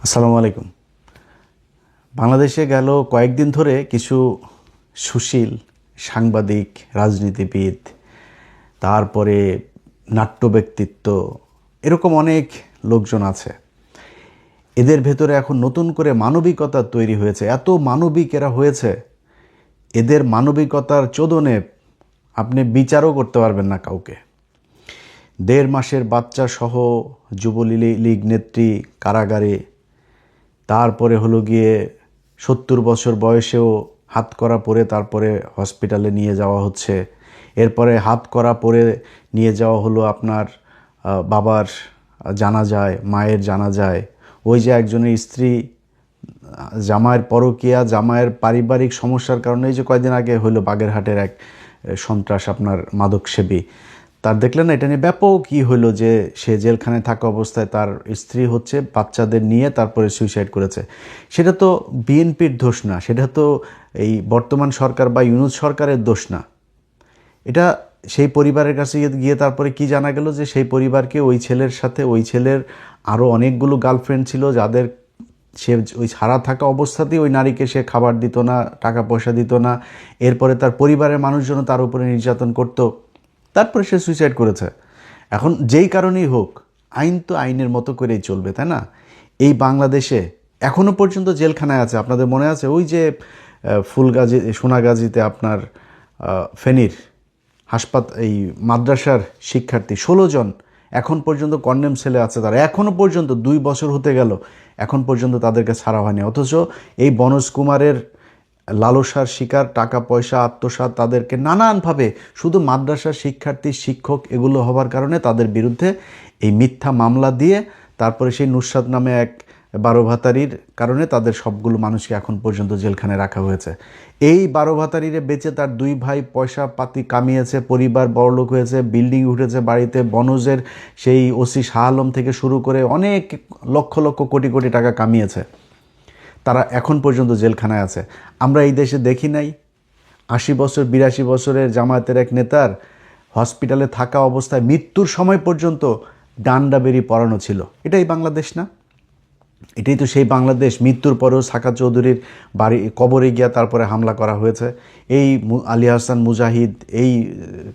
আসসালামু আলাইকুম। বাংলাদেশে গেল কয়েকদিন ধরে কিছু সুশীল সাংবাদিক, রাজনীতিবিদ, তারপরে নাট্য ব্যক্তিত্ব, এরকম অনেক লোকজন আছে। এদের ভেতরে এখন নতুন করে মানবিকতা তৈরি হয়েছে। এত মানবিক এরা হয়েছে, এদের মানবিকতার চোদনে আপনি বিচারও করতে পারবেন না কাউকে। ১.৫ মাসের বাচ্চা সহ যুবলীগ নেত্রী কারাগারে, তারপরে হলো গিয়ে ৭০ বছর বয়সেও হাতকড়া পরে তারপরে হসপিটালে নিয়ে যাওয়া হচ্ছে। এরপরে হাতকড়া পরে নিয়ে যাওয়া হলো আপনার বাবার জানাজায়, মায়ের জানাজায়। ওই যে একজনের স্ত্রী, জামাইয়ের পরকীয়া, জামাইয়ের পারিবারিক সমস্যার কারণে এই যে কয়েকদিন আগে হলো বাগেরহাটের এক সন্ত্রাস আপনার মাদকসেবী, তার দেখলেন না, এটা নিয়ে ব্যাপক হলো যে সে জেলখানায় থাকা অবস্থায় তার স্ত্রী হচ্ছে বাচ্চাদের নিয়ে তারপরে সুইসাইড করেছে। সেটা তো বিএনপির দোষ না, সেটা তো এই বর্তমান সরকার বা ইউনূস সরকারের দোষ না। এটা সেই পরিবারের কাছে গিয়ে তারপরে কি জানা গেল যে সেই পরিবারকে ওই ছেলের সাথে, ওই ছেলের আরও অনেকগুলো গার্লফ্রেন্ড ছিল যাদের সে ওই ছাড়া থাকা অবস্থাতেই ওই নারীকে সে খাবার দিত না, টাকা পয়সা দিত না। এরপরে তার পরিবারের মানুষজন তার উপরে নির্যাতন করত, তারপরে সে সুইসাইড করেছে। এখন যেই কারণেই হোক, আইন তো আইনের মতো করেই চলবে, তাই না? এই বাংলাদেশে এখনও পর্যন্ত জেলখানায় আছে, আপনাদের মনে আছে ওই যে ফুলগাজী, সোনাগাজীতে আপনার ফেনীর এই মাদ্রাসার শিক্ষার্থী ১৬ জন এখন পর্যন্ত কন্ডেম সেলে আছে। তারা এখনও পর্যন্ত ২ বছর হতে গেল, এখন পর্যন্ত তাদেরকে ছাড়া হয়নি। অথচ এই বনোজ কুমারের লালসার শিকার, টাকা পয়সা আত্মসাৎ, তাদেরকে নানানভাবে শুধু মাদ্রাসার শিক্ষার্থী, শিক্ষক এগুলো হবার কারণে তাদের বিরুদ্ধে এই মিথ্যা মামলা দিয়ে তারপরে সেই নুসরাত নামে এক ১২ ভাতারির কারণে তাদের সবগুলো মানুষকে এখন পর্যন্ত জেলখানায় রাখা হয়েছে। এই ১২ ভাতারিরে বেঁচে তার ২ ভাই পয়সা পাতি কামিয়েছে, পরিবার বড়লোক হয়েছে, বিল্ডিং উঠেছে বাড়িতে। বনজের সেই ওসি শাহ আলম থেকে শুরু করে অনেক লক্ষ লক্ষ কোটি কোটি টাকা কামিয়েছে, তারা এখন পর্যন্ত জেলখানায় আছে। আমরা এই দেশে দেখি নাই ৮০ বছর ৮২ বছরের জামায়াতের এক নেতার হসপিটালে থাকা অবস্থায় মৃত্যুর সময় পর্যন্ত ডান্ডা বেরি পরানো ছিল। এটাই বাংলাদেশ না? এটাই তো সেই বাংলাদেশ। মৃত্যুর পরেও সাকা চৌধুরীর বাড়ি কবরে গিয়া তারপরে হামলা করা হয়েছে। এই আলী হাসান মুজাহিদ, এই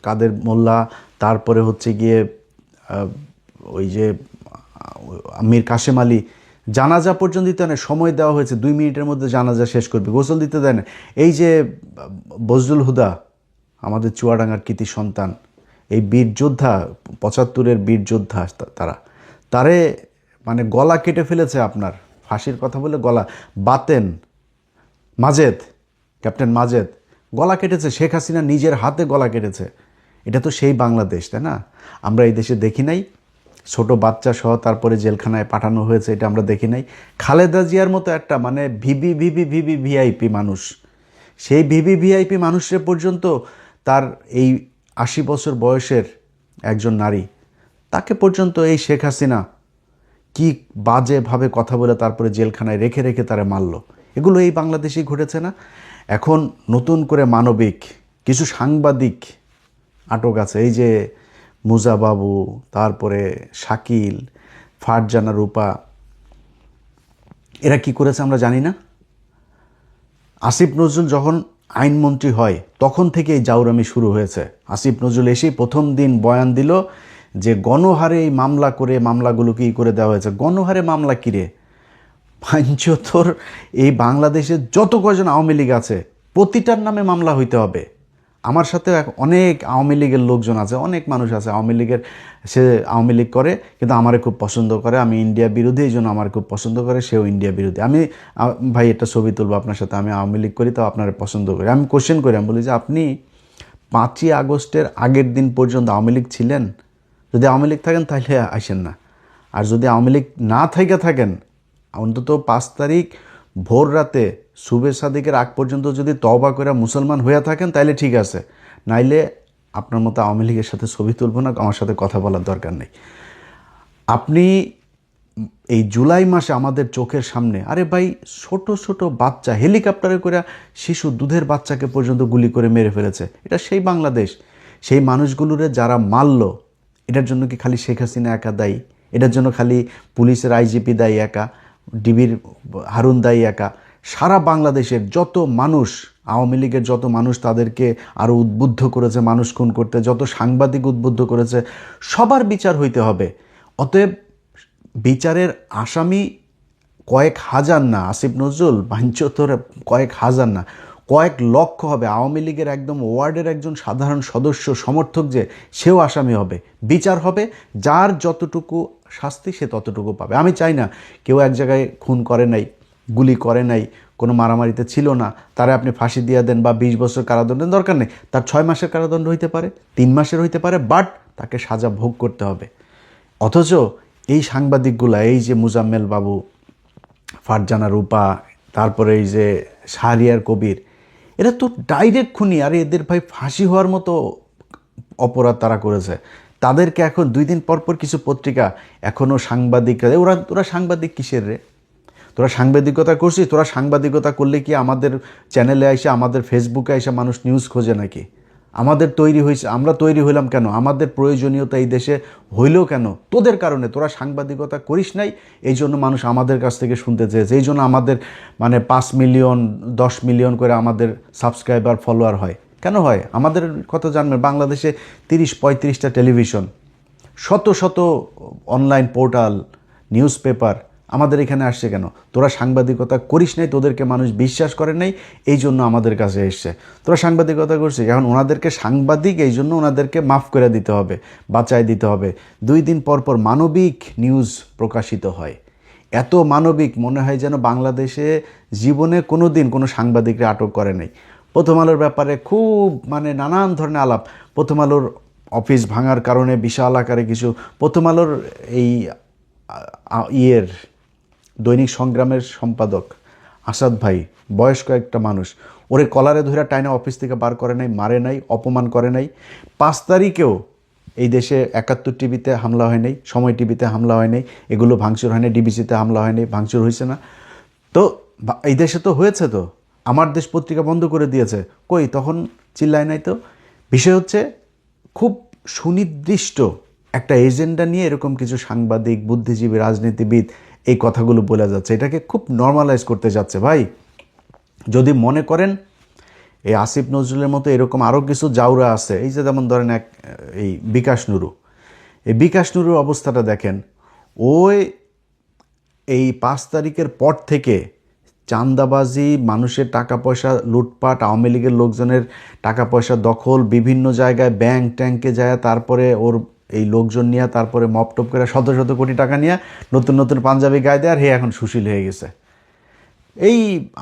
কাদের মোল্লা, তারপরে হচ্ছে গিয়ে ওই যে মীর কাশেম আলী, জানাজা পর্যন্ত দিতে না, সময় দেওয়া হয়েছে ২ মিনিটের মধ্যে জানাজা শেষ করবে, গোসল দিতে দেয় না। এই যে বজলুল হুদা, আমাদের চুয়াডাঙ্গার কৃতি সন্তান, এই বীর যোদ্ধা, ৭৫-এর বীর যোদ্ধা, তারে মানে গলা কেটে ফেলেছে আপনার, ফাঁসির কথা বলে গলা। বাতেন মাজেদ, ক্যাপ্টেন মাজেদ গলা কেটেছে, শেখ হাসিনা নিজের হাতে গলা কেটেছে। এটা তো সেই বাংলাদেশ, তাই না? আমরা এই দেশে দেখি নাই ছোট বাচ্চা সহ তারপরে জেলখানায় পাঠানো হয়েছে, এটা আমরা দেখি নাই। খালেদা জিয়ার মতো একটা মানে ভিভিআইপি মানুষ, সেই ভিভিআইপি মানুষের পর্যন্ত তার এই ৮০ বছর বয়সের একজন নারী, তাকে পর্যন্ত এই শেখ হাসিনা কি বাজেভাবে কথা বলে তারপরে জেলখানায় রেখে রেখে তারা মারল। এগুলো এই বাংলাদেশেই ঘটেছে না? এখন নতুন করে মানবিক কিছু সাংবাদিক আটক আছে। এই যে মুজা বাবু, তারপরে শাকিল, ফারজানা রূপা, এরা কি করেছে আমরা জানি না? আসিফ নজরুল যখন আইনমন্ত্রী হয় তখন থেকে এই জাউরামি শুরু হয়েছে। আসিফ নজরুল এসেই প্রথম দিন বয়ান দিল যে গণহারে এই মামলা করে মামলাগুলোকে করে দেওয়া হয়েছে। গণহারে মামলা কিরে? পাঞ্চতর এই বাংলাদেশে যত কজন আওয়ামী লীগ আছে প্রতিটার নামে মামলা হইতে হবে। আমার সাথে অনেক আওয়ামী লীগের লোকজন আছে, অনেক মানুষ আছে আওয়ামী লীগের, সে আওয়ামী লীগ করে কিন্তু আমারে খুব পছন্দ করে, আমি ইন্ডিয়া বিরোধী, এই জন্য আমার খুব পছন্দ করে, সেও ইন্ডিয়া বিরোধী। আমি ভাই একটা ছবি তুলবো আপনার সাথে, আমি আওয়ামী লীগ করি তাও আপনারা পছন্দ করি। আমি কোশ্চেন করি, আমি বলি যে আপনি ৫ই আগস্টের আগের দিন পর্যন্ত আওয়ামী লীগ ছিলেন? যদি আওয়ামী লীগ থাকেন তাহলে আসেন না, আর যদি আওয়ামী লীগ না থাকেন অন্তত ৫ তারিখ ভোর রাতে সুবে সাদিকের আগ পর্যন্ত যদি তওবা করে মুসলমান হয়ে থাকেন তাইলে ঠিক আছে, নাইলে আপনার মতো আওয়ামী লীগের সাথে ছবি তুলবো না, আমার সাথে কথা বলার দরকার নেই। আপনি এই জুলাই মাসে আমাদের চোখের সামনে, আরে ভাই ছোট ছোট বাচ্চা হেলিকপ্টারে করে শিশু দুধের বাচ্চাকে পর্যন্ত গুলি করে মেরে ফেলেছে। এটা সেই বাংলাদেশ। সেই মানুষগুলোরে যারা মারল, এটার জন্য কি খালি শেখ হাসিনা একা দায়ী? এটার জন্য খালি পুলিশের আইজিপি দায়ী একা? ডিবির হারুন দাই একা, সারা বাংলাদেশের যত মানুষ, আওয়ামী লীগের যত মানুষ তাদেরকে আরও উদ্বুদ্ধ করেছে মানুষ খুন করতে, যত সাংবাদিক উদ্বুদ্ধ করেছে, সবার বিচার হইতে হবে। অতএব বিচারের আসামি কয়েক হাজার না, আসিফ নজরুল বাঞ্চতর কয়েক হাজার না, কয়েক লক্ষ হবে। আওয়ামী লীগের একদম ওয়ার্ডের একজন সাধারণ সদস্য সমর্থক যে, সেও আসামি হবে, বিচার হবে, যার যতটুকু শাস্তি সে ততটুকু পাবে। আমি চাই না কেউ এক জায়গায় খুন করে নাই, গুলি করে নাই, কোনো মারামারিতে ছিল না, তারা আপনি ফাঁসি দিয়ে দেন বা 20 বছর কারাদণ্ডের দরকার নেই, তার 6 মাসের কারাদণ্ড হইতে পারে, 3 মাসের হইতে পারে, বাট তাকে সাজা ভোগ করতে হবে। অথচ এই সাংবাদিকগুলা, এই যে মুজাম্মেল বাবু, ফারজানা রূপা, তারপরে এই যে শাহরিয়ার কবির, এরা তো ডাইরেক্ট খুনি। আর এদের ভাই ফাঁসি হওয়ার মতো অপরাধ তারা করেছে। তাদেরকে এখন 2 দিন পর পর কিছু পত্রিকা এখনও সাংবাদিকরা, ওরা সাংবাদিক কিসের রে? তোরা সাংবাদিকতা করছিস? তোরা সাংবাদিকতা করলে কি আমাদের চ্যানেলে এসে, আমাদের ফেসবুকে এসে মানুষ নিউজ খোঁজে নাকি? আমাদের তৈরি হয়েছে, আমরা তৈরি হইলাম কেন? আমাদের প্রয়োজনীয়তা এই দেশে হইলেও কেন? তোদের কারণে। তোরা সাংবাদিকতা করিস নাই, এই জন্য মানুষ আমাদের কাছ থেকে শুনতে চেয়েছে, এই জন্য আমাদের 5 মিলিয়ন 10 মিলিয়ন করে আমাদের সাবস্ক্রাইবার ফলোয়ার হয়। কেন হয়? আমাদের কথা জানবেন, বাংলাদেশে 30-35টা টেলিভিশন, শত শত অনলাইন পোর্টাল, নিউজ পেপার আমাদের এখানে আসছে কেন? তোরা সাংবাদিকতা করিস নাই, তোদেরকে মানুষ বিশ্বাস করে নাই, এই জন্য আমাদের কাছে এসছে। তোরা সাংবাদিকতা করছিস, এখন ওনাদেরকে সাংবাদিক, এই জন্য ওনাদেরকে মাফ করে দিতে হবে, বাঁচায় দিতে হবে। 2 দিন পর পর মানবিক নিউজ প্রকাশিত হয়, এত মানবিক, মনে হয় যেন বাংলাদেশে জীবনে কোনো দিন কোনো সাংবাদিকরা আটক করে নাই। প্রথম আলোর ব্যাপারে খুব নানান ধরনের আলাপ, প্রথম আলোর অফিস ভাঙার কারণে বিশাল আকারে কিছু, প্রথম আলোর এই দৈনিক সংগ্রামের সম্পাদক আসাদ ভাই, বয়স্ক একটা মানুষ, ওরে কলারে ধরে টাইনা অফিস থেকে বার করে নাই, মারে নাই, অপমান করে নাই। 5 তারিখেও এই দেশে 71 টিভিতে হামলা হয় নাই, সময় টিভিতে হামলা হয় নাই, এগুলো ভাঙচুর হয় নাই, ডিবিসিতে হামলা হয় নাই, ভাঙচুর হয়েছে না। তো এই দেশে তো হয়েছে, তো আমার দেশ পত্রিকা বন্ধ করে দিয়েছে, কই তখন চিল্লায় নাই তো। বিষয় হচ্ছে, খুব সুনির্দিষ্ট একটা এজেন্ডা নিয়ে এরকম কিছু সাংবাদিক, বুদ্ধিজীবী, রাজনীতিবিদ এই কথাগুলো বলে যাচ্ছে, এটাকে খুব নর্মালাইজ করতে যাচ্ছে। ভাই, যদি মনে করেন এই আসিফ নজরুলের মতো এরকম আরও কিছু জাউরা আছে, এই যে যেমন ধরেন এই বিকাশ নুরু, এই বিকাশ নুরুর অবস্থাটা দেখেন, ওই এই 5 তারিখের পর থেকে চাঁদাবাজি, মানুষের টাকা পয়সা লুটপাট, আওয়ামী লীগের লোকজনের টাকা পয়সা দখল, বিভিন্ন জায়গায় ব্যাংক ট্যাঙ্কে যায়, তারপরে ওর এই লোকজন নিয়ে, তারপরে মপটপ করে শত শত কোটি টাকা নিয়ে নতুন নতুন পাঞ্জাবি গায়ে দেয়, আর হে এখন সুশীল হয়ে গেছে। এই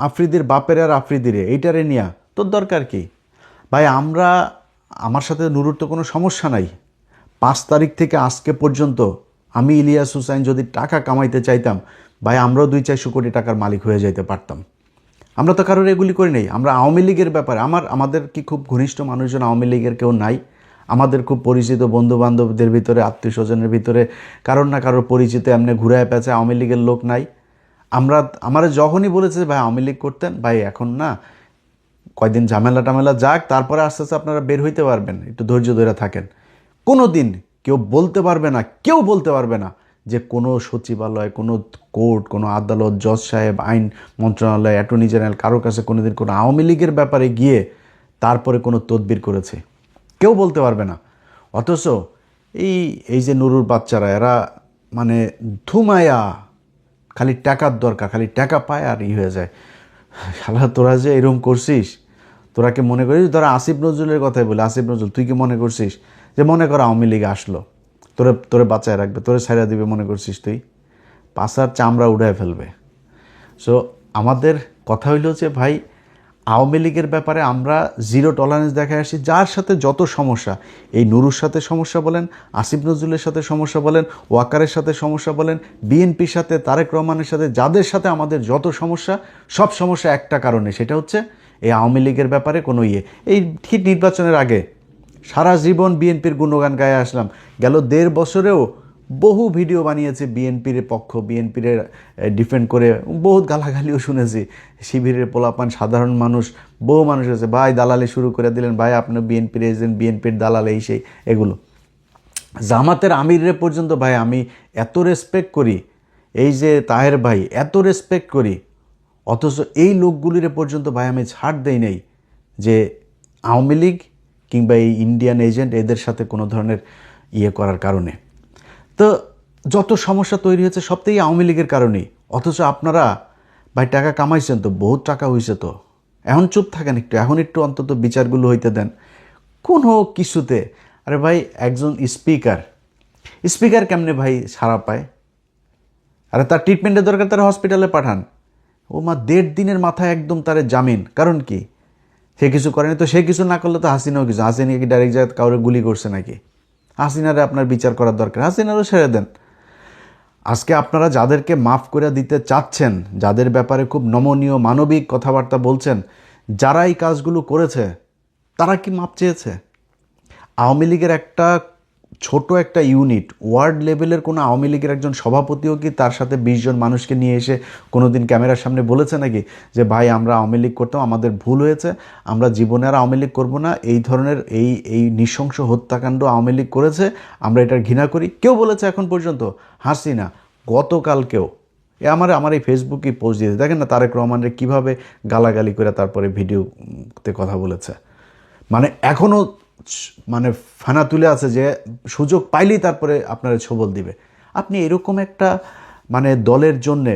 আফ্রিদির বাপের আর আফ্রিদিরে এইটারে নিয়া তোর দরকার কি? ভাই, আমার সাথে নুরুর তো কোনো সমস্যা নাই। 5 তারিখ থেকে আজকে পর্যন্ত আমি ইলিয়াস হুসাইন যদি টাকা কামাইতে চাইতাম, ভাই আমরাও 200-400 কোটি টাকার মালিক হয়ে যাইতে পারতাম। আমরা তো কারোর এগুলি করি নাই। আমরা আওয়ামী লীগের ব্যাপারে, আমাদের কি খুব ঘনিষ্ঠ মানুষজন আওয়ামী লীগের কেউ নাই? আমাদের খুব পরিচিত বন্ধুবান্ধবদের ভিতরে, আত্মীয় স্বজনের ভিতরে কারোর না কারোর পরিচিত এমনি ঘুরায় পেঁচে আওয়ামী লীগের লোক নাই? আমরা যখনই বলেছে ভাই আওয়ামী লীগ করতেন, ভাই এখন না, কয়দিন ঝামেলা টামেলা যাক, তারপরে আস্তে আস্তে আপনারা বের হইতে পারবেন, একটু ধৈর্য ধরে থাকেন। কোনো দিন কেউ বলতে পারবে না যে কোনো সচিবালয়, কোনো কোর্ট, কোনো আদালত, জজ সাহেব, আইন মন্ত্রণালয়, অ্যাটর্নি জেনারেল কারোর কাছে কোনো দিন কোনো আওয়ামী লীগের ব্যাপারে গিয়ে তারপরে কোনো তদবির করেছে, কেউ বলতে পারবে না। অথচ এই যে নুরুর বাচ্চারা, এরা ধুমায়া, খালি টাকার দরকার, খালি টাকা পায় আর হয়ে যায়। শালা তোরা যে এরকম করছিস, তোরা কি মনে করিস, ধরা আসিফ নজরুলের কথাই বলে, আসিফ নজরুল তুই কি মনে করছিস যে মনে কর আওয়ামী লীগ আসলো তোরে বাঁচায় রাখবে, তোরে ছাড়া দিবে মনে করছিস? তুই পাশার চামড়া উড়ায় ফেলবে। সো আমাদের কথা হইল যে ভাই, আওয়ামী লীগের ব্যাপারে আমরা জিরো টলারেন্স দেখায় আসি। যার সাথে যত সমস্যা, এই নুরুর সাথে সমস্যা বলেন, আসিফ নজরুলের সাথে সমস্যা বলেন, ওয়াকারের সাথে সমস্যা বলেন, বিএনপির সাথে, তারেক রহমানের সাথে, যাদের সাথে আমাদের যত সমস্যা, সব সমস্যা একটা কারণে, সেটা হচ্ছে এই আওয়ামী লীগের ব্যাপারে কোনো এই ঠিক নির্বাচনের আগে সারা জীবন বিএনপির গুণগান গায়ে আসলাম, গেল 1.5 বছরেও বহু ভিডিও বানিয়েছে বিএনপির পক্ষ, বিএনপির ডিফেন্ড করে, বহুত গালাগালিও শুনেছি। শিবিরের পোলাপান, সাধারণ মানুষ, বহু মানুষ আছে, ভাই দালালি শুরু করে দিলেন, ভাই আপনি বিএনপির এজেন্ট, বিএনপির দালাল, এই সেই এগুলো। জামাতের আমিরে পর্যন্ত ভাই আমি এত রেসপেক্ট করি, এই যে তাহের ভাই এত রেসপেক্ট করি, অথচ এই লোকগুলির পর্যন্ত ভাই আমি ছাড় দেই নেই যে আওয়ামী লীগ কিংবা এই ইন্ডিয়ান এজেন্ট এদের সাথে কোনো ধরনের ইয়ে করার কারণে। তো যত সমস্যা তৈরি হয়েছে সবটাই আওয়ামী লীগের কারণেই। অথচ আপনারা ভাই টাকা কামাইছেন তো, বহুত টাকা হয়েছে তো, এখন চুপ থাকেন একটু, এখন একটু অন্তত বিচারগুলো হইতে দেন কোনো কিছুতে। আরে ভাই একজন স্পিকার কেমনে ভাই ছাড়া পায়? আরে তার ট্রিটমেন্টের দরকার, তার হসপিটালে পাঠান। ও মা 1.5 দিনের মাথায় একদম তার জামিন, কারণ কি? সে কিছু করেনি তো, সে কিছু না করলে তো হাসিনাও কিছু। হাসিনা কি ডাইরেক্ট জায়গায় কাউরে গুলি করছে নাকি? হাসিনারে আপনার বিচার করার দরকার, হাসিনারও ছেড়ে দেন। আজকে আপনারা যাদেরকে মাফ করে দিতে চাচ্ছেন, যাদের ব্যাপারে খুব নমনীয় মানবিক কথাবার্তা বলছেন, যারা এই কাজগুলো করেছে তারা কি মাপ চেয়েছে? আওয়ামী লীগের একটা ছোট একটা ইউনিট, ওয়ার্ড লেভেলের কোনো আওয়ামী লীগের একজন সভাপতিও কি তার সাথে 20 জন মানুষকে নিয়ে এসে কোনো দিন ক্যামেরার সামনে বলেছে নাকি যে ভাই আমরা আওয়ামী লীগ করতাম, আমাদের ভুল হয়েছে, আমরা জীবনে আর আওয়ামী লীগ করবো না, এই ধরনের এই নৃশংস হত্যাকাণ্ড আওয়ামী লীগ করেছে, আমরা এটার ঘৃণা করি? কেউ বলেছে এখন পর্যন্ত? হাসিনা গতকালকেও আমার এই ফেসবুকে পোস্ট দিয়েছে, দেখেন না তারেক রহমানের কীভাবে গালাগালি করে তারপরে ভিডিওতে কথা বলেছে। মানে এখনও মানে ফানা তুলে আছে যে সুযোগ পাইলেই তারপরে আপনারা ছবল দিবে। আপনি এরকম একটা মানে দলের জন্যে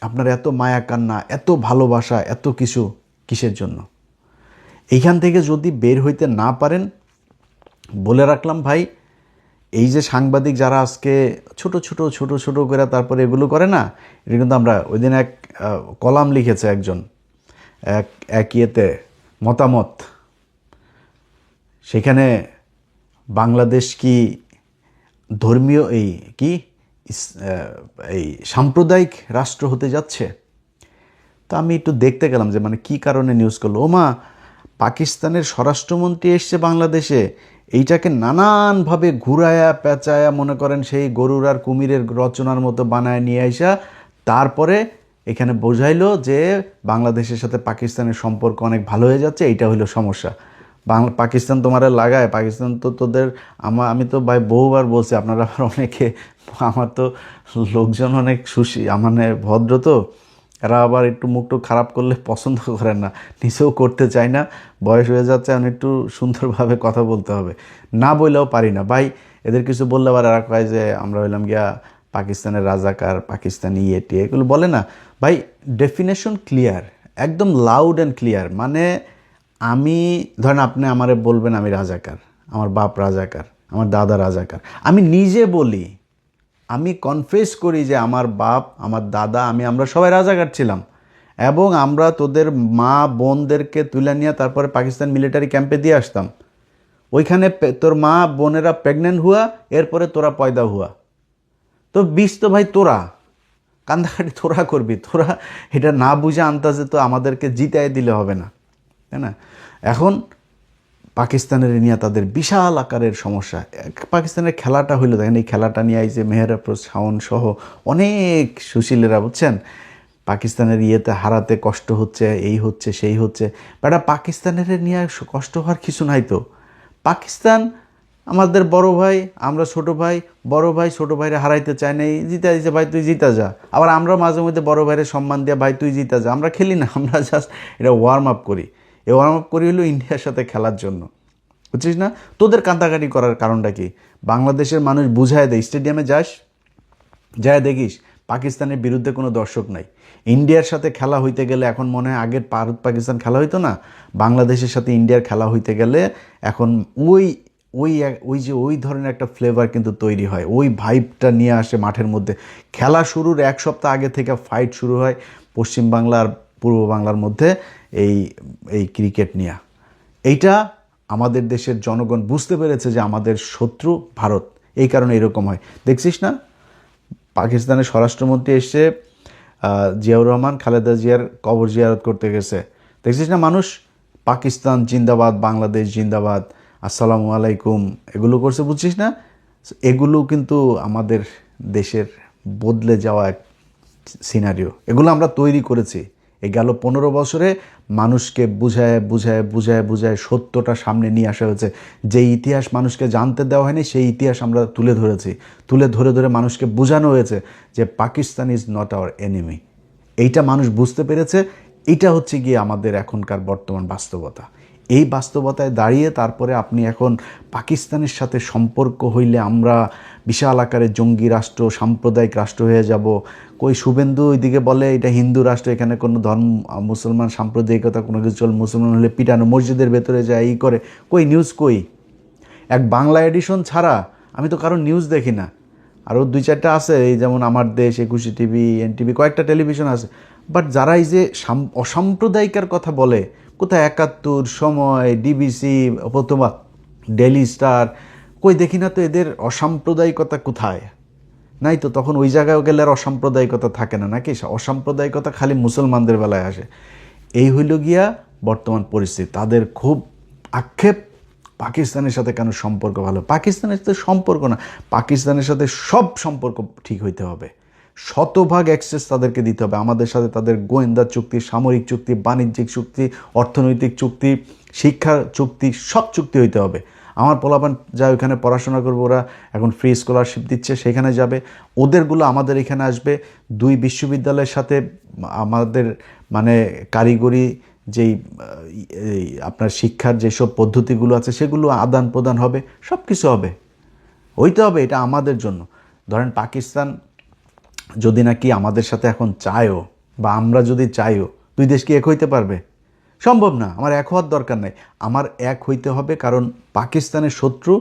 আপনার এত মায়া কান্না, এত ভালোবাসা, এত কিছু কিসের জন্য? এইখান থেকে যদি বের হইতে না পারেন, বলে রাখলাম ভাই, এই যে সাংবাদিক যারা আজকে ছোট ছোট করে তারপরে এগুলো করে না, এটা কিন্তু আমরা ওই দিন এক কলাম লিখেছে একজন এক ইয়েতে মতামত, সেখানে বাংলাদেশ কি ধর্মীয় এই সাম্প্রদায়িক রাষ্ট্র হতে যাচ্ছে? তা আমি একটু দেখতে গেলাম যে মানে কি কারণে নিউজ করলো। ওমা, পাকিস্তানের স্বরাষ্ট্রমন্ত্রী এসছে বাংলাদেশে, এইটাকে নানানভাবে ঘুরায়া পেঁচায়া মনে করেন সেই গরুর আর কুমিরের রচনার মতো বানায় নিয়ে আইসা তারপরে এখানে বোঝাইলো যে বাংলাদেশের সাথে পাকিস্তানের সম্পর্ক অনেক ভালো হয়ে যাচ্ছে, এইটা হইলো সমস্যা। পাকিস্তান তোমারে লাগায়, পাকিস্তান তো তোদের, আমি তো ভাই বহুবার বলছি, আপনারা আবার অনেকে, আমার তো লোকজন অনেক মানে ভদ্র, তো এরা আবার একটু মুখটু খারাপ করলে পছন্দ করেন না, নিজেও করতে চাই না, বয়স হয়ে যাচ্ছে, আমি একটু সুন্দরভাবে কথা বলতে হবে, না বললেও পারি না ভাই। এদের কিছু বললে আবার এরা কয় যে আমরা হইলাম গিয়া পাকিস্তানের রাজাকার, পাকিস্তানি ইয়েটি, এগুলো বলে না ভাই। ডেফিনেশন ক্লিয়ার, একদম লাউড অ্যান্ড ক্লিয়ার। মানে আমি ধরেন আপনি আমারে বলবেন আমি রাজাকার, আমার বাপ রাজাকার, আমার দাদা রাজাকার, আমি নিজে বলি, আমি কনফেস করি যে আমার বাপ, আমার দাদা, আমরা সবাই রাজাকার ছিলাম, এবং আমরা তোদের মা বোনদেরকে তুলে নিয়ে তারপরে পাকিস্তান মিলিটারি ক্যাম্পে দিয়ে আসতাম, ওইখানে তোর মা বোনেরা প্রেগনেন্ট হুয়া, এরপরে তোরা পয়দা হুয়া, তো বিষ তো ভাই তোরা কান্দাকাটি তোরা করবি, তোরা এটা না বুঝে আন্দাজে তো আমাদেরকে জিতায় দিলে হবে না, তাই না? এখন পাকিস্তানের নিয়ে তাদের বিশাল আকারের সমস্যা। পাকিস্তানের খেলাটা হইলো, দেখেন এই খেলাটা নিয়ে যে মেহের আফরোজ শাওন সহ অনেক সুশীলেরা, বুঝছেন, পাকিস্তানের ইয়েতে হারাতে কষ্ট হচ্ছে, এই হচ্ছে সেই হচ্ছে, বেটা পাকিস্তানের নিয়ে কষ্ট হওয়ার কিছু নাই তো। পাকিস্তান আমাদের বড় ভাই, আমরা ছোট ভাই, বড় ভাই ছোট ভাইরে হারাইতে চাই না, জিতা দিচ্ছে ভাই তুই জিতা যা, আবার আমরা মাঝে মধ্যে বড় ভাইয়ের সম্মান দিয়া ভাই তুই জিতা যা, আমরা খেলি না, আমরা জাস্ট এটা ওয়ার্ম আপ করি। এই ওয়ার্ম আপ করি হলো ইন্ডিয়ার সাথে খেলার জন্য, বুঝছিস না? তোদের কান্দাকাটি করার কারণটা কি? বাংলাদেশের মানুষ বুঝায় দেয়, স্টেডিয়ামে যায় দেখিস পাকিস্তানের বিরুদ্ধে কোনো দর্শক নাই। ইন্ডিয়ার সাথে খেলা হইতে গেলে এখন মনে হয়, আগের ভারত পাকিস্তান খেলা হইতো না, বাংলাদেশের সাথে ইন্ডিয়ার খেলা হইতে গেলে এখন ওই ধরনের একটা ফ্লেভার কিন্তু তৈরি হয়, ওই ভাইবটা নিয়ে আসে মাঠের মধ্যে। খেলা শুরুর 1 সপ্তাহ আগে থেকে ফাইট শুরু হয় পশ্চিমবাংলা আর পূর্ব বাংলার মধ্যে এই ক্রিকেট নিয়ে। এইটা আমাদের দেশের জনগণ বুঝতে পেরেছে যে আমাদের শত্রু ভারত, এই কারণে এরকম হয়। দেখছিস না, পাকিস্তানের স্বরাষ্ট্রমন্ত্রী এসে জিয়াউর রহমান খালেদা জিয়ার কবর জিয়ারত করতে গেছে, দেখছিস না মানুষ পাকিস্তান জিন্দাবাদ, বাংলাদেশ জিন্দাবাদ, আসসালামু আলাইকুম এগুলো করছে, বুঝছিস না? এগুলো কিন্তু আমাদের দেশের বদলে যাওয়া এক সিনারিও, এগুলো আমরা তৈরি করেছি, এই গেল 15 বছরে মানুষকে বুঝায় বুঝায় বুঝায় বুঝায় সত্যটা সামনে নিয়ে আসা হয়েছে। যে ইতিহাস মানুষকে জানতে দেওয়া হয়নি সেই ইতিহাস আমরা তুলে ধরেছি, তুলে ধরে ধরে মানুষকে বোঝানো হয়েছে যে Pakistan is not our enemy. এইটা মানুষ বুঝতে পেরেছে। এইটা হচ্ছে গিয়ে আমাদের এখনকার বর্তমান বাস্তবতা। এই বাস্তবতায় দাঁড়িয়ে তারপরে আপনি এখন পাকিস্তানের সাথে সম্পর্ক হইলে আমরা বিশাল আকারে জঙ্গি রাষ্ট্র, সাম্প্রদায়িক রাষ্ট্র হয়ে যাব। কই শুভেন্দু ওইদিকে বলে এটা হিন্দু রাষ্ট্র, এখানে কোনো ধর্ম, মুসলমান সাম্প্রদায়িকতা কোনো কিছু চল, মুসলমান হলে পিটানো, মসজিদের ভেতরে যায় এই করে। কই নিউজ কই? এক বাংলা এডিশন ছাড়া আমি তো কারণ নিউজ দেখি না। আরও 2-4টা আছে, এই যেমন আমার দেশ, 21 টিভি, এনটিভি, কয়েকটা টেলিভিশন আছে। বাট যারা এই যে অসাম্প্রদায়িকার কথা বলে, কোথায় 71, সময়, ডিবিসি, প্রথমা, ডেইলি স্টার, কই দেখি না তো এদের অসাম্প্রদায়িকতা কোথায়? নাই তো। তখন ওই জায়গায় গেলে আর অসাম্প্রদায়িকতা থাকে না নাকি? অসাম্প্রদায়িকতা খালি মুসলমানদের বেলায় আসে। এই হইল গিয়া বর্তমান পরিস্থিতি। তাদের খুব আক্ষেপ পাকিস্তানের সাথে কেন সম্পর্ক ভালো। পাকিস্তানের সাথে সম্পর্ক না, পাকিস্তানের সাথে সব সম্পর্ক ঠিক হইতে হবে, শতভাগ অ্যাক্সেস তাদেরকে দিতে হবে। আমাদের সাথে তাদের গোয়েন্দা চুক্তি, সামরিক চুক্তি, বাণিজ্যিক চুক্তি, অর্থনৈতিক চুক্তি, শিক্ষা চুক্তি, সব চুক্তি হইতে হবে। আমার পোলাপান যা ওইখানে পড়াশোনা করবো, ওরা এখন ফ্রি স্কলারশিপ দিচ্ছে, সেখানে যাবে, ওদেরগুলো আমাদের এখানে আসবে। 2 বিশ্ববিদ্যালয়ের সাথে আমাদের মানে কারিগরি যেই আপনার শিক্ষার যেসব পদ্ধতিগুলো আছে সেগুলো আদান প্রদান হবে, সব কিছু হবে, হইতে হবে। এটা আমাদের জন্য। ধরেন পাকিস্তান যদি নাকি আমাদের সাথে এখন চায়ও, বা আমরা যদি চাইও, 2 দেশ কি এক হইতে পারবে? সম্ভব না। আমার এক হওয়ার দরকার নাই। আমার এক হইতে হবে, কারণ পাকিস্তানের শত্রু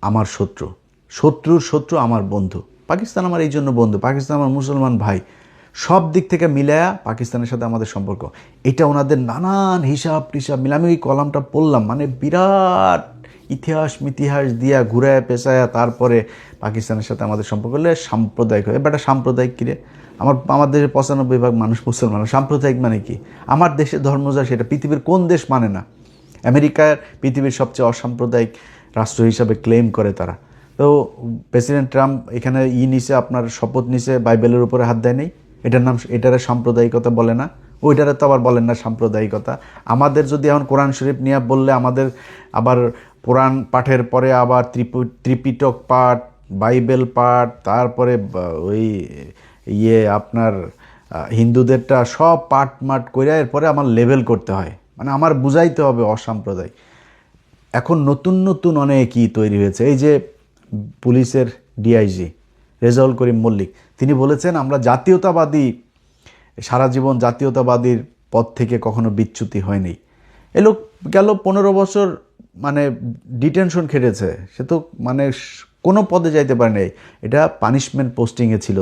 আমার শত্রু, শত্রুর শত্রু আমার বন্ধু। পাকিস্তান আমার এই জন্য বন্ধু, পাকিস্তান আমার মুসলমান ভাই। সব দিক থেকে মিলায়া পাকিস্তানের সাথে আমাদের সম্পর্ক। এটা ওনাদের নানান হিসাব টিসাব মিলে, আমি ওই কলামটা পড়লাম, মানে বিরাট ইতিহাস দিয়া ঘুরায় পেঁচায়া তারপরে পাকিস্তানের সাথে আমাদের সম্পর্ক হলে সাম্প্রদায়িক হয়। এবার সাম্প্রদায়িক কিরে? আমার দেশের 95% মানুষ মুসলমান। সাম্প্রদায়িক মানে কি? আমার দেশের ধর্ম যা সেটা পৃথিবীর কোন দেশ মানে না? আমেরিকার পৃথিবীর সবচেয়ে অসাম্প্রদায়িক রাষ্ট্র হিসাবে ক্লেম করে তারা। তো প্রেসিডেন্ট ট্রাম্প এখানে নিছে, আপনার শপথ নিছে, বাইবেলের উপরে হাত দেয় নেই। এটারে সাম্প্রদায়িকতা বলে না। ওইটারে তো আবার বলেন না সাম্প্রদায়িকতা। আমাদের যদি এখন কোরআন শরীফ নিয়ে বললে, আমাদের আবার কোরআন পাঠের পরে আবার ত্রিপিটক পাঠ, বাইবেল পাঠ, তারপরে ওই আপনার হিন্দুদেরটা সব পাঠ মাঠ করে এরপরে আমার লেভেল করতে হয়, মানে আমার বুঝাইতে হবে অসাম্প্রদায়িক। এখন নতুন নতুন অনেকই তৈরি হয়েছে। এই যে পুলিশের ডিআইজি রেজাউল করিম মল্লিক, তিনি বলেছেন আমরা জাতীয়তাবাদী, সারা জীবন জাতীয়তাবাদীর পথ থেকে কখনো বিচ্যুতি হয়নি। এ লোক গেল 15 বছর মানে ডিটেনশন খেটেছে, সে তো মানে কোনো পদে যাইতে পারে নাই। এটা পানিশমেন্ট পোস্টিংয়ে ছিল।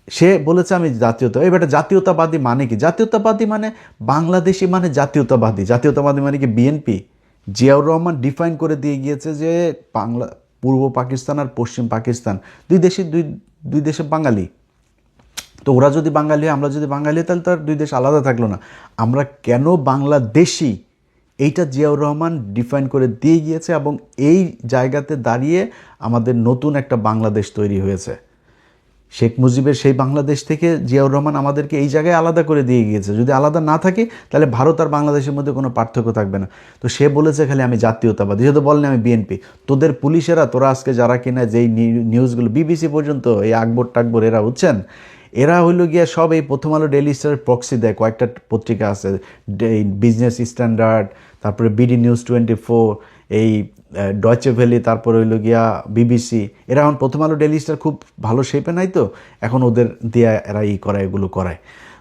সে বলেছে আমি জাতীয়তা। এবার জাতীয়তাবাদী মানে কি? জাতীয়তাবাদী মানে বাংলাদেশি, মানে জাতীয়তাবাদী। জাতীয়তাবাদী মানে কি বিএনপি? জিয়াউর রহমান ডিফাইন করে দিয়ে গিয়েছে যে বাংলা, পূর্ব পাকিস্তান আর পশ্চিম পাকিস্তান দুই দেশে বাঙালি। তো ওরা যদি বাঙালি, আমরা যদি বাঙালি, তাহলে তো আর 2 দেশ আলাদা থাকলো না। আমরা কেন বাংলাদেশি, এইটা জিয়াউর রহমান ডিফাইন করে দিয়ে গিয়েছে, এবং এই জায়গাতে দাঁড়িয়ে আমাদের নতুন একটা বাংলাদেশ তৈরি হয়েছে। শেখ মুজিবের সেই বাংলাদেশ থেকে জিয়াউর রহমান আমাদেরকে এই জায়গায় আলাদা করে দিয়ে গিয়েছে। যদি আলাদা না থাকে তাহলে ভারত আর বাংলাদেশের মধ্যে কোনো পার্থক্য থাকবে না। তো সে বলেছে খালি আমি জাতীয়তাবাদী, যেহেতু বলেন আমি বিএনপি। তোদের পুলিশেরা, তোরা আজকে যারা কিনা যেই নিউজগুলো, বিবিসি পর্যন্ত, এই আকবর টাকবর, এরা বুঝছেন, এরা হইল গিয়া সব এই প্রথম আলো, ডেইলি স্টারের প্রক্সি দেয়। কয়েকটা পত্রিকা আছে, বিজনেস স্ট্যান্ডার্ড, তারপরে বিডি নিউজ 24, এই ডয়চে ভ্যালি, তারপরে হইল গিয়া বিবিসি। এরা এখন প্রথম আলো, ডেইলি স্টার খুব ভালো শেপে নাই, তো এখন ওদের দিয়ে এরা করায়, এগুলো করায়।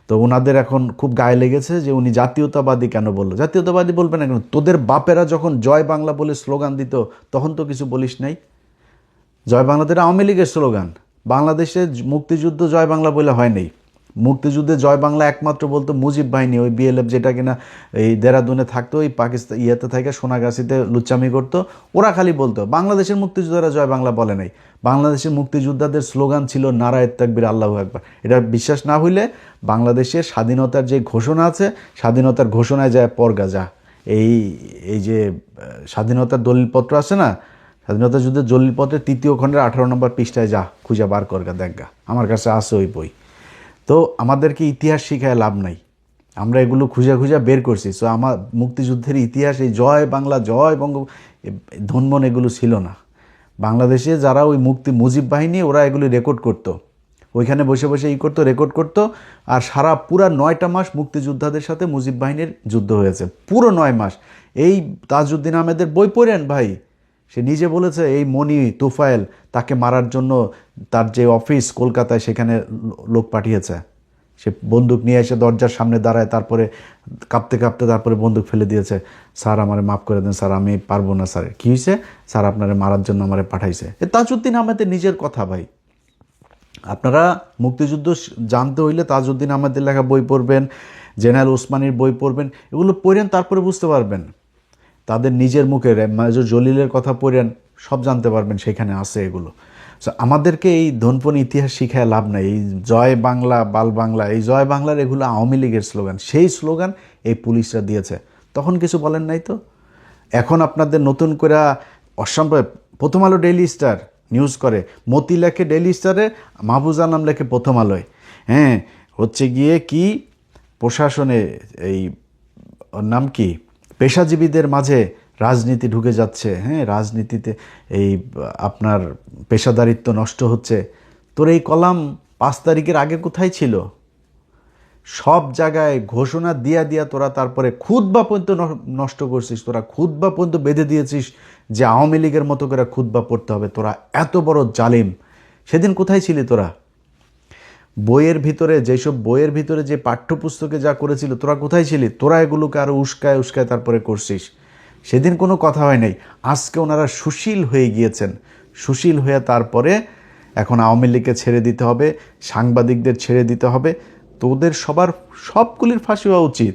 তো ওনাদের এখন খুব গায়ে লেগেছে যে উনি জাতীয়তাবাদী কেন বললো। জাতীয়তাবাদী বলবে না কেন? তোদের বাপেরা যখন জয় বাংলা বলে স্লোগান দিত তখন তো কিছু বলিস নাই। জয় বাংলা তো আওয়ামী লীগের স্লোগান। বাংলাদেশে মুক্তিযুদ্ধ জয় বাংলা বলে হয় নাই। মুক্তিযুদ্ধে জয় বাংলা একমাত্র বলতো মুজিব বাহিনী, ওই বিএলএফ, যেটা কিনা এই দেরাদুনে থাকতো, ওই পাকিস্তান ইয়েতে থেকে সোনাগাছিতে লুচ্চামি করতো, ওরা খালি বলতো। বাংলাদেশের মুক্তিযোদ্ধারা জয় বাংলা বলে নাই। বাংলাদেশের মুক্তিযোদ্ধাদের স্লোগান ছিল নারায়ে তাকবীর, আল্লাহু আকবার। এটা বিশ্বাস না হইলে বাংলাদেশের স্বাধীনতার যে ঘোষণা আছে, স্বাধীনতার ঘোষণায় যায় পরগা যা, এই যে স্বাধীনতার দলিলপত্র আছে না, স্বাধীনতা যুদ্ধের দলিলপত্রের 3য় খণ্ডের 18 নম্বর পৃষ্ঠায় যা, খুঁজে বার করগা, দেখগা, আমার কাছে আছে ওই বই। তো আমাদেরকে ইতিহাস শিখায় লাভ নাই, আমরা এগুলো খুঁজে খুঁজে বের করছি। সো আমার মুক্তিযুদ্ধের ইতিহাস, এই জয় বাংলা, জয় বঙ্গ, ধনমন এগুলো ছিল না। বাংলাদেশে যারা ওই মুজিব বাহিনী, ওরা এগুলি রেকর্ড করতো, ওইখানে বসে বসে করতো, রেকর্ড করতো। আর সারা পুরা 9টা মাস মুক্তিযোদ্ধাদের সাথে মুজিব বাহিনীর যুদ্ধ হয়েছে, পুরো 9 মাস। এই তাজউদ্দিন আহমেদের বই পড়েন ভাই, সে নিজে বলেছে এই মনি তুফাইল তাকে মারার জন্য তার যে অফিস কলকাতায়, সেখানে লোক পাঠিয়েছে। সে বন্দুক নিয়ে এসে দরজার সামনে দাঁড়ায়, তারপরে কাঁপতে কাঁপতে তারপরে বন্দুক ফেলে দিয়েছে। স্যার আমারে মাফ করে দেন স্যার, আমি পারবো না স্যার। কী হয়েছে স্যার, আপনারে মারার জন্য আমারে পাঠাইছে। এ তাজউদ্দিন আহমেদের নিজের কথা ভাই। আপনারা মুক্তিযুদ্ধ জানতে হইলে তাজউদ্দিন আহমেদের লেখা বই পড়বেন, জেনারেল ওসমানীর বই পড়বেন, এগুলো পড়েন, তারপরে বুঝতে পারবেন। তাদের নিজের মুখে মেজর জলিলের কথা পড়েন, সব জানতে পারবেন, সেখানে আছে এগুলো। আমাদেরকে এই ধনপন ইতিহাস শিখায় লাভ নাই। এই জয় বাংলা, বাল বাংলা, এই জয় বাংলার এগুলো আওয়ামী লীগের স্লোগান। সেই স্লোগান এই পুলিশরা দিয়েছে, তখন কিছু বলেন নাই তো। এখন আপনাদের নতুন করে অসম্ভব। প্রথম আলো ডেইলি স্টার নিউজ করে, মতি লেখে ডেইলি স্টারে, মাহফুজ আলম লেখে প্রথম আলোয়। হ্যাঁ, হচ্ছে গিয়ে কি প্রশাসনে এই ওর নাম কি, পেশাজীবীদের মাঝে রাজনীতি ঢুকে যাচ্ছে। হ্যাঁ, রাজনীতিতে এই আপনার পেশাদারিত্ব নষ্ট হচ্ছে। তোর এই কলাম 5 তারিখের আগে কোথায় ছিল? সব জায়গায় ঘোষণা দিয়া দিয়া তোরা তারপরে খুতবা পর্যন্ত নষ্ট করছিস, তোরা খুতবা পর্যন্ত বেঁধে দিয়েছিস যে আওয়ামী লীগের মতো করে খুতবা পড়তে হবে। তোরা এত বড় জালিম, সেদিন কোথায় ছিলি তোরা? বইয়ের ভিতরে, যেসব বইয়ের ভিতরে যে পাঠ্যপুস্তকে যা করেছিল, তোরা কোথায় ছিলি? তোরা এগুলোকে আরও উস্কায় উস্কায় তারপরে করছিস। সেদিন কোনো কথা হয় নাই। আজকে ওনারা সুশীল হয়ে গিয়েছেন। সুশীল হয়ে তারপরে এখন আওয়ামী লীগকে ছেড়ে দিতে হবে, সাংবাদিকদের ছেড়ে দিতে হবে। তোদের সবগুলির ফাঁসি হওয়া উচিত।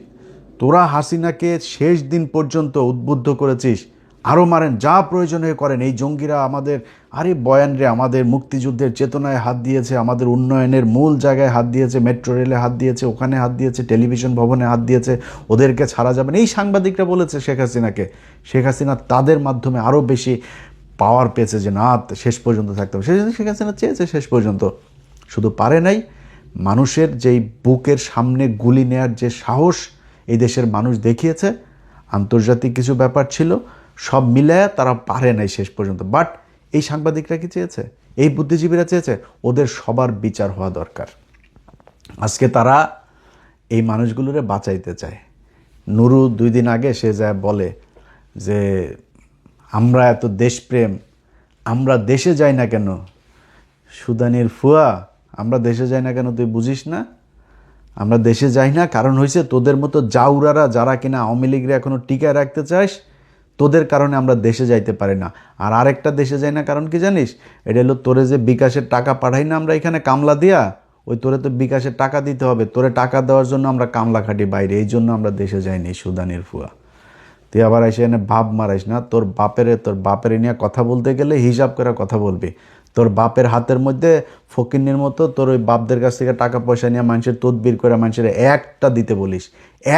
তোরা হাসিনাকে শেষ দিন পর্যন্ত উদ্বুদ্ধ করেছিস, আরও মারেন, যা প্রয়োজন হয়ে করেন। এই জঙ্গিরা আমাদের, আরে বয়ান রে, আমাদের মুক্তিযুদ্ধের চেতনায় হাত দিয়েছে, আমাদের উন্নয়নের মূল জায়গায় হাত দিয়েছে, মেট্রো রেলে হাত দিয়েছে, ওখানে হাত দিয়েছে, টেলিভিশন ভবনে হাত দিয়েছে, ওদেরকে ছাড়া যাবে না। এই সাংবাদিকরা বলেছে শেখ হাসিনাকে। শেখ হাসিনা তাদের মাধ্যমে আরও বেশি পাওয়ার পেয়েছে যে না, শেষ পর্যন্ত থাকতে হবে। শেখ হাসিনা চেয়েছে শেষ পর্যন্ত, শুধু পারে নাই। মানুষের যেই বুকের সামনে গুলি নেয়ার যে সাহস এই দেশের মানুষ দেখিয়েছে, আন্তর্জাতিক কিছু ব্যাপার ছিল, সব মিলায় তারা পারে নাই শেষ পর্যন্ত। বাট এই সাংবাদিকরা কি চেয়েছে? এই বুদ্ধিজীবীরা চেয়েছে? ওদের সবার বিচার হওয়া দরকার। আজকে তারা এই মানুষগুলোরে বাঁচাইতে চায়। নুরু 2 দিন আগে সে যায় বলে যে আমরা এত দেশপ্রেম, আমরা দেশে যাই না কেন? সুদানির ফুয়া, আমরা দেশে যাই না কেন তুই বুঝিস না? আমরা দেশে যাই না কারণ হয়েছে তোদের মতো জাউরারা, যারা কিনা আওয়ামী লীগরা এখনও টিকায় রাখতে চাস, তোদের কারণে আমরা দেশে যাইতে পারি না। আর আরেকটা দেশে যাই না কারণ কি জানিস? এটা হলো তোরে যে বিকাশের টাকা পাঠাই না আমরা এখানে কামলা দিয়া, ওই তোরে তো বিকাশের টাকা দিতে হবে। তোরে টাকা দেওয়ার জন্য আমরা কামলা খাটি বাইরে, এই জন্য আমরা দেশে যাইনি। সুদানির ফুয়া, তুই আবার এসে এনে ভাব মারাইস না। তোর বাপের নিয়ে কথা বলতে গেলে হিসাব করে কথা বলবি। তোর বাপের হাতের মধ্যে ফকিন্নির মতো তোর ওই বাপদের কাছ থেকে টাকা পয়সা নিয়ে মানুষের তদবির করে মানুষের একটা দিতে বলিস,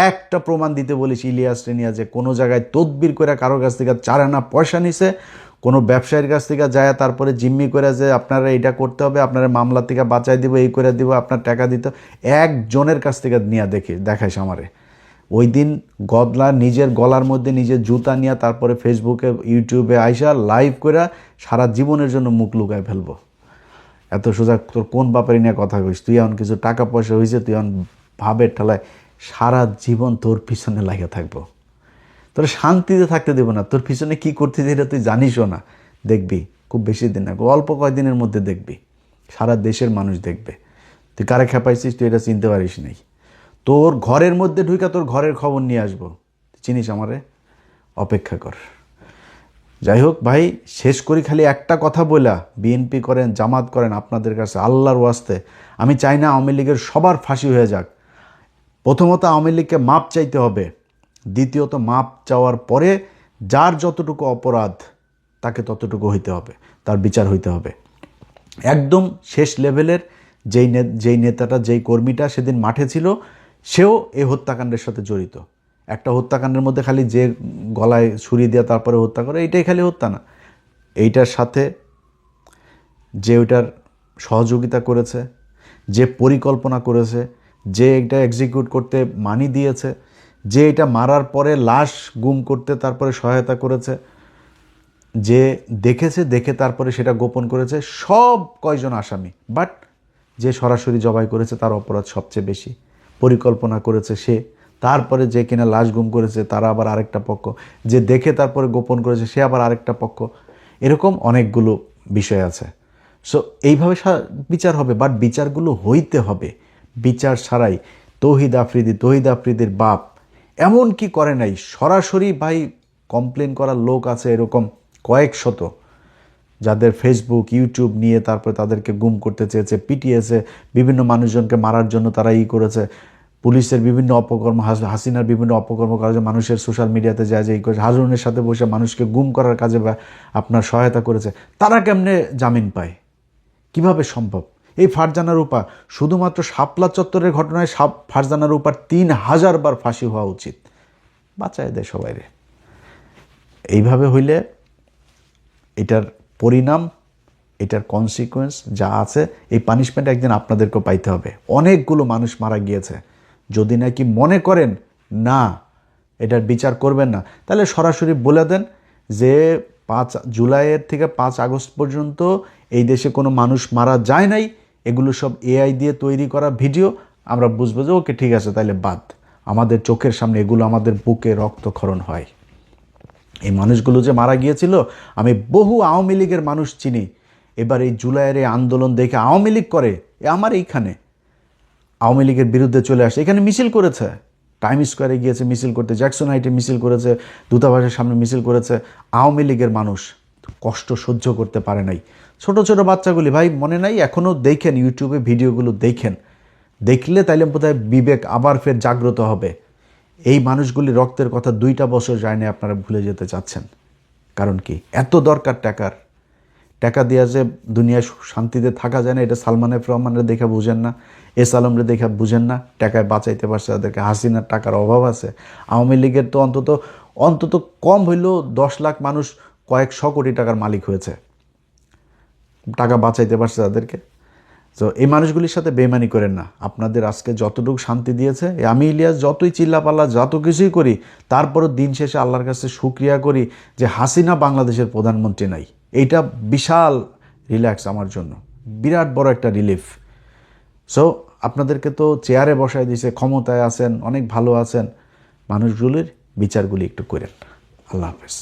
একটা প্রমাণ দিতে বলিস ইলিয়াস নিয়ে যে কোনো জায়গায় তদবির করে কারোর কাছ থেকে 4 আনা পয়সা নিছে, কোনো ব্যবসায়ীর কাছ থেকে যায় তারপরে জিম্মি করে যে আপনারা এইটা করতে হবে, আপনারা মামলা থেকে বাঁচাই দিব, এই করে দিব, আপনার টাকা দিতে, একজনের কাছ থেকে নিয়ে দেখাইস আমারে। ওই দিন গদলা নিজের গলার মধ্যে নিজের জুতা নিয়ে তারপরে ফেসবুকে ইউটিউবে আইসা লাইভ করে সারা জীবনের জন্য মুখ লুকায় ফেলবো। এত সোজা তোর কোন বাপের নিয়ে কথা কইস? তুই এখন কিছু টাকা পয়সা হয়েছে, তুই এখন ভাবের ঠেলায় সারা জীবন তোর পিছনে লাগে থাকবো। তোর শান্তিতে থাকতে দেবো না। তোর পিছনে কি করতে এটা তুই জানিসও না। দেখবি খুব বেশি দিন না, অল্প কয়েকদিনের মধ্যে দেখবি সারা দেশের মানুষ দেখবে তুই কারে খেপাইছিস, তুই এটা চিনতে পারিস নাই। তোর ঘরের মধ্যে ঢুকে তোর ঘরের খবর নিয়ে আসবো, চিনিস আমারে? অপেক্ষা কর। যাই হোক ভাই, শেষ করি খালি একটা কথা বলা, বিএনপি করেন, জামাত করেন, আপনাদের কাছে আল্লাহর ওয়াস্তে আমি চাই না আওয়ামী লীগের সবার ফাঁসি হয়ে যাক। প্রথমত আওয়ামী লীগকে মাপ চাইতে হবে, দ্বিতীয়ত মাপ চাওয়ার পরে যার যতটুকু অপরাধ তাকে ততটুকু হইতে হবে, তার বিচার হইতে হবে। একদম শেষ লেভেলের যেই নেতাটা, যেই কর্মীটা সেদিন মাঠে ছিল, সেও এই হত্যাকাণ্ডের সাথে জড়িত। একটা হত্যাকাণ্ডের মধ্যে খালি যে গলায় ছুরি দিয়ে তারপরে হত্যা করে, এইটাই খালি হত্যা না, এইটার সাথে যে ওইটার সহযোগিতা করেছে, যে পরিকল্পনা করেছে, যে এটা এক্সিকিউট করতে মানি দিয়েছে, যে এটা মারার পরে লাশ গুম করতে তারপরে সহায়তা করেছে, যে দেখেছে, দেখে তারপরে সেটা গোপন করেছে, সব কয়জন আসামি। বাট যে সরাসরি জবাই করেছে তার অপরাধ সবচেয়ে বেশি। পরিকল্পনা করেছে সে, তারপরে যে কিনা লাশ গুম করেছে তারা আবার আরেকটা পক্ষ, যে দেখে তারপরে গোপন করেছে সে আবার আরেকটা পক্ষ। এরকম অনেকগুলো বিষয় আছে। সো এইভাবে বিচার হবে, বাট বিচারগুলো হইতে হবে। বিচার ছাড়াই তৌহিদ আফ্রিদির বাপ এমন কি করে নাই, সরাসরি ভাই কমপ্লেন করার লোক আছে এরকম কয়েক শত, যাদের ফেসবুক ইউটিউব নিয়ে তারপরে তাদেরকে গুম করতে চেয়েছে, পিটিয়েছে, বিভিন্ন মানুষজনকে মারার জন্য তারা করেছে, পুলিশের বিভিন্ন অপকর্ম, হাসিনার বিভিন্ন অপকর্ম করার জন্য মানুষের সোশ্যাল মিডিয়াতে যায় যে করেছে, হারুনের সাথে বসে মানুষকে গুম করার কাজে আপনার সহায়তা করেছে, তারা কেমনে জামিন পায়? কিভাবে সম্ভব? এই ফারজানা রূপা, শুধুমাত্র শাপলা চত্বরের ঘটনায় ফারজানা রূপার 3000 বার ফাঁসি হওয়া উচিত। বাঁচায় দেয় সবাই রে। এইভাবে হইলে এটার পরিণাম, এটার কনসিকুয়েন্স যা আছে, এই পানিশমেন্ট একদিন আপনাদেরকেও পাইতে হবে। অনেকগুলো মানুষ মারা গিয়েছে। যদি নাকি মনে করেন না এটার বিচার করবেন না, তাহলে সরাসরি বলে দেন যে 5 জুলাইয়ের থেকে 5 আগস্ট পর্যন্ত এই দেশে কোনো মানুষ মারা যায় নাই, এগুলো সব এআই দিয়ে তৈরি করা ভিডিও। আমরা বুঝবো যে ওকে ঠিক আছে, তাহলে বাদ। আমাদের চোখের সামনে এগুলো আমাদের বুকে রক্তক্ষরণ হয়। এই মানুষগুলো যে মারা গিয়েছিল, আমি বহু আওয়ামী লীগের মানুষ চিনি। এবার এই জুলাইয়ের এই আন্দোলন দেখে আওয়ামী লীগ করে, আমার এইখানে আওয়ামী লীগের বিরুদ্ধে চলে আসে, এখানে মিছিল করেছে, টাইম স্কোয়ারে গিয়েছে মিছিল করতে, জ্যাকসন হাইটে মিছিল করেছে, দূতাবাসের সামনে মিছিল করেছে। আওয়ামী লীগের মানুষ কষ্ট সহ্য করতে পারে নাই। ছোট ছোট বাচ্চাগুলি, ভাই মনে নাই? এখনও দেখেন, ইউটিউবে ভিডিওগুলো দেখেন, দেখলে তাইলে বোধহয় বিবেক আবার ফের জাগ্রত হবে। এই মানুষগুলি রক্তের কথা 2টা বছর যায় না, আপনারা ভুলে যেতে চাচ্ছেন। কারণ কি? এত দরকার টাকার। টাকা দিয়া যে দুনিয়ায় শান্তিতে থাকা যায় না, এটা সালমান এফ রহমানের দেখে বুঝেন না, এস আলমরে দেখে বুঝেন না। টাকায় বাঁচাইতে পারছে তাদেরকে। হাসিনার টাকার অভাব আছে। আওয়ামী লীগের তো অন্তত কম হইলেও 10 লাখ মানুষ কয়েকশো কোটি টাকার মালিক হয়েছে, টাকা বাঁচাইতে পারছে তাদেরকে। তো এই মানুষগুলির সাথে বেইমানি করেন না। আপনাদের আজকে যতটুকু শান্তি দিয়েছে, আমি ইলিয়াস যতই চিল্লাপাল্লা যত কিছুই করি, তারপরও দিন শেষে আল্লাহর কাছে শুকরিয়া করি যে হাসিনা বাংলাদেশের প্রধানমন্ত্রী নাই। এইটা বিশাল রিল্যাক্স আমার জন্য, বিরাট বড় একটা রিলিফ। সো আপনাদেরকে তো চেয়ারে বসায় দিয়েছে, ক্ষমতায় আছেন, অনেক ভালো আছেন, মানুষগুলির বিচারগুলি একটু করেন। আল্লাহ হাফেজ।